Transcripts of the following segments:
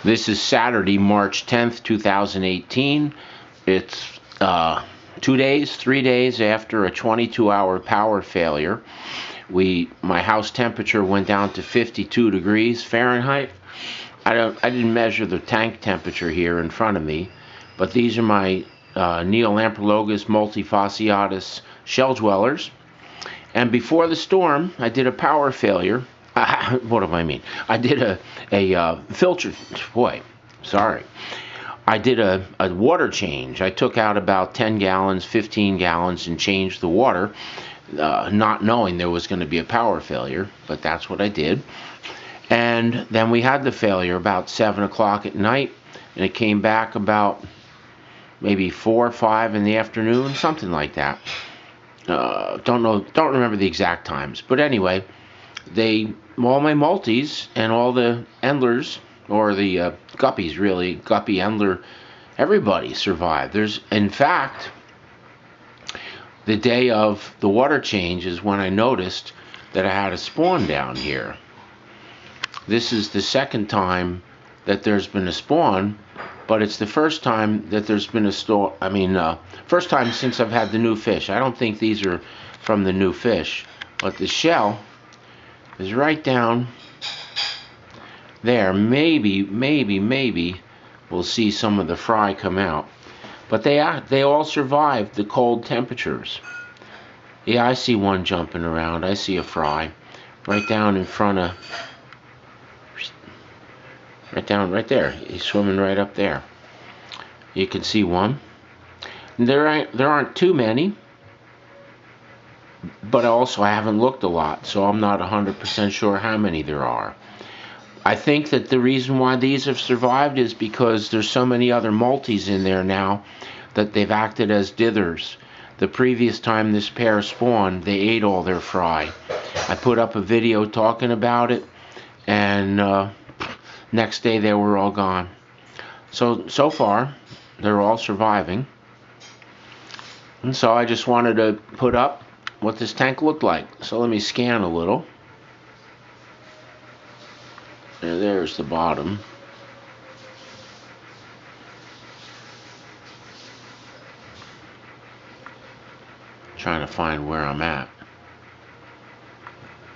This is Saturday, March 10th, 2018. It's 3 days after a 22-hour power failure. My house temperature went down to 52 degrees Fahrenheit. I didn't measure the tank temperature here in front of me, but these are my Neolamprologus multifasciatus shell dwellers. And before the storm, I did a power failure. What do I mean? I did a filter. Boy, sorry. I did a water change. I took out about 10 gallons, 15 gallons, and changed the water, not knowing there was going to be a power failure, but that's what I did. And then we had the failure about 7 o'clock at night, and it came back about maybe 4 or 5 in the afternoon, something like that. Don't remember the exact times, but anyway, all my multis and all the endlers, or the guppies really, guppy, endler, everybody survived. In fact, the day of the water change is when I noticed that I had a spawn down here. This is the second time that there's been a spawn, but it's the first time that there's been a first time since I've had the new fish. I don't think these are from the new fish, but the shell is right down there. Maybe we'll see some of the fry come out. But they all survived the cold temperatures. Yeah, I see one jumping around. I see a fry right down in front of, right there. He's swimming right up there. You can see one. There aren't too many, but also I haven't looked a lot, so I'm not 100% sure how many there are. I think that the reason why these have survived is because there's so many other multis in there now that they've acted as dithers. The previous time this pair spawned, they ate all their fry. I put up a video talking about it, and next day they were all gone. So far, they're all surviving. And so I just wanted to put up what this tank looked like. So let me scan a little. And there's the bottom. Trying to find where I'm at.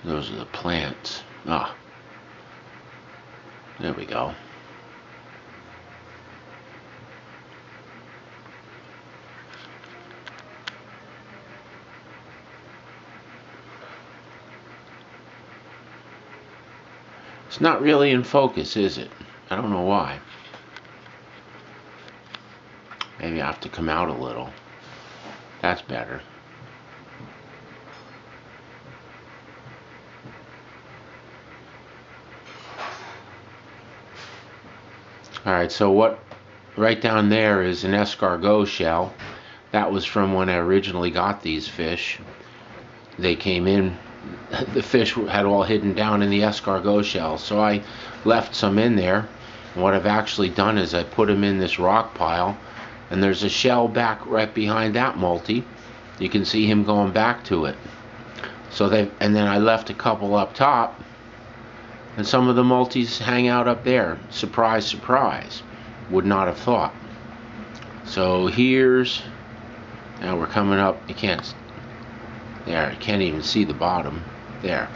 Those are the plants. There we go. It's not really in focus, is it? I don't know why. Maybe I have to come out a little. That's better. Alright, so right down there is an escargot shell. That was from when I originally got these fish. They came in, the fish had all hidden down in the escargot shell, so I left some in there. And what I've actually done is I put them in this rock pile, and there's a shell back right behind that multi. You can see him going back to it. And then I left a couple up top, and some of the multis hang out up there. Surprise, surprise. Would not have thought. So now we're coming up. You can't even see the bottom. There.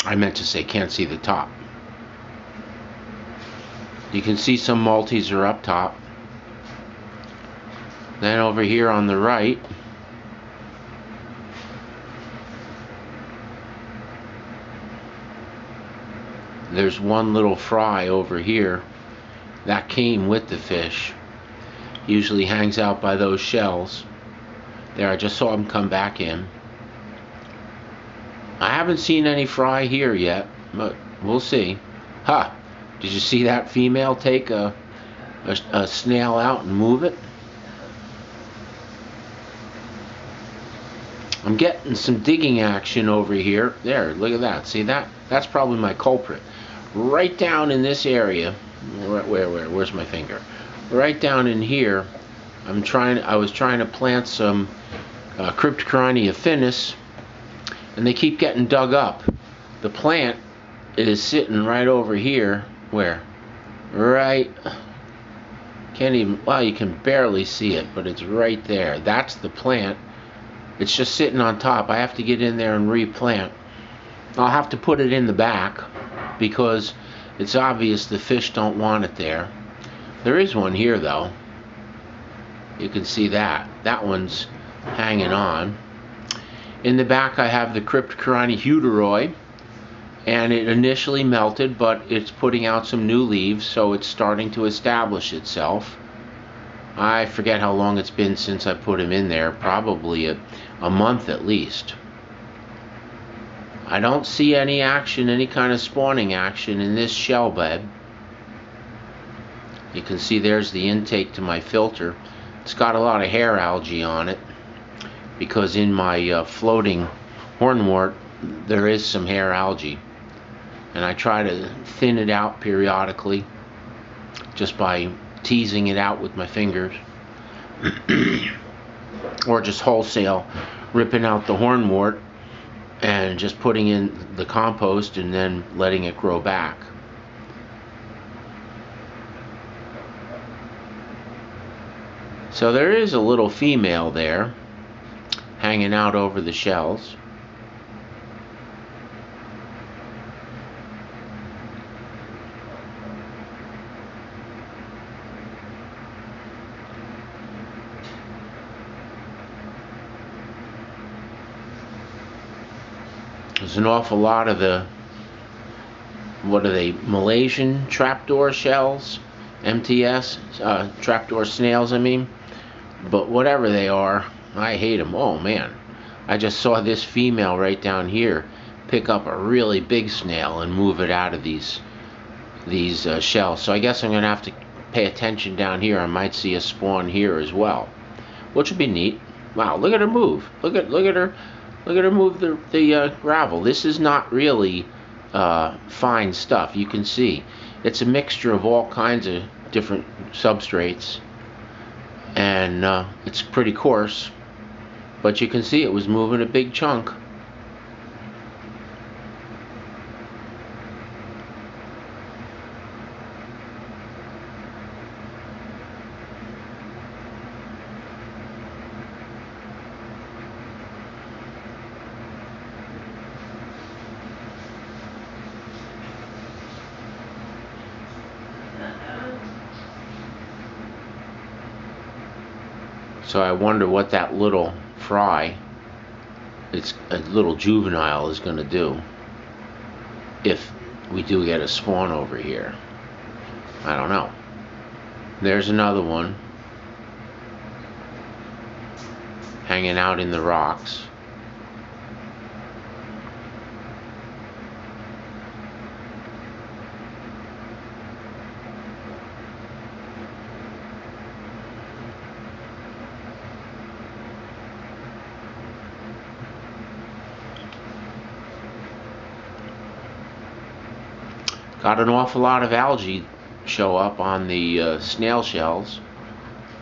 I meant to say can't see the top. You can see some multis are up top. Then over here on the right, there's one little fry over here that came with the fish. Usually hangs out by those shells. There, I just saw him come back in. I haven't seen any fry here yet, but we'll see. Did you see that female take a snail out and move it? I'm getting some digging action over here. There, look at that. See that? That's probably my culprit. Right down in this area. Where's my finger? Right down in here. I was trying to plant some Cryptocarina affinis, and they keep getting dug up. The plant is sitting right over here Where? Right. Can't even, well, you can barely see it, but it's right there. That's the plant. It's just sitting on top. I have to get in there and replant. I'll have to put it in the back because it's obvious the fish don't want it there. There is one here though. You can see that. That one's hanging on. In the back I have the Cryptocoryne heuteroi, and it initially melted, but it's putting out some new leaves, so it's starting to establish itself. I forget how long it's been since I put him in there, probably a month at least. I don't see any action, any kind of spawning action in this shell bed. You can see there's the intake to my filter. It's got a lot of hair algae on it because in my floating hornwort there is some hair algae, and I try to thin it out periodically just by teasing it out with my fingers or just wholesale ripping out the hornwort and just putting in the compost and then letting it grow back. So there is a little female there hanging out over the shells. There's an awful lot of the, what are they, Malaysian trapdoor shells, MTS, trapdoor snails I mean, but whatever they are, I hate them. Oh man, I just saw this female right down here pick up a really big snail and move it out of these shells, so I guess I'm gonna have to pay attention down here. I might see a spawn here as well, which would be neat. Wow, look at her move. Look at her. Look at her move the gravel. This is not really fine stuff. You can see it's a mixture of all kinds of different substrates, and it's pretty coarse, but you can see it was moving a big chunk. So I wonder what that little fry, it's a little juvenile, is going to do if we do get a spawn over here. I don't know. There's another one hanging out in the rocks. Got an awful lot of algae show up on the snail shells,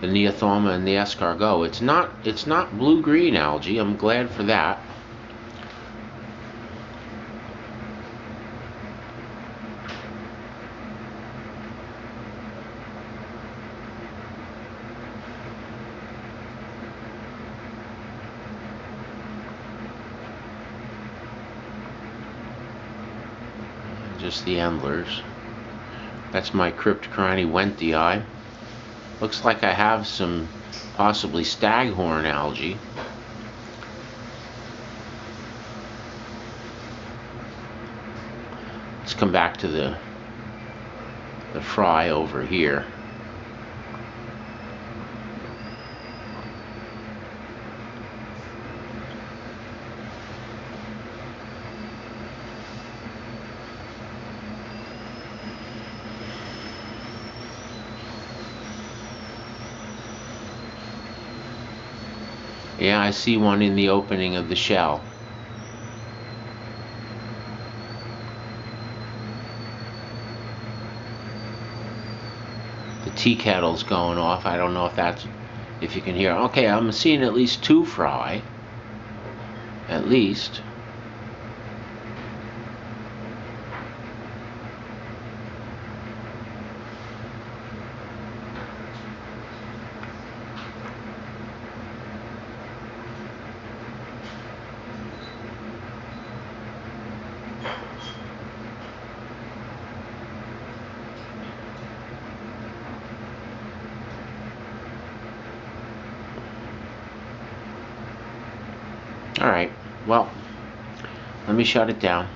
the Neothoma and the escargot. It's not blue-green algae. I'm glad for that. Just the endlers. That's my Cryptocoryne wentii. Looks like I have some possibly staghorn algae. Let's come back to the fry over here. Yeah, I see one in the opening of the shell. The tea kettle's going off. I don't know if you can hear. Okay, I'm seeing at least two fry. At least. All right. Well, let me shut it down.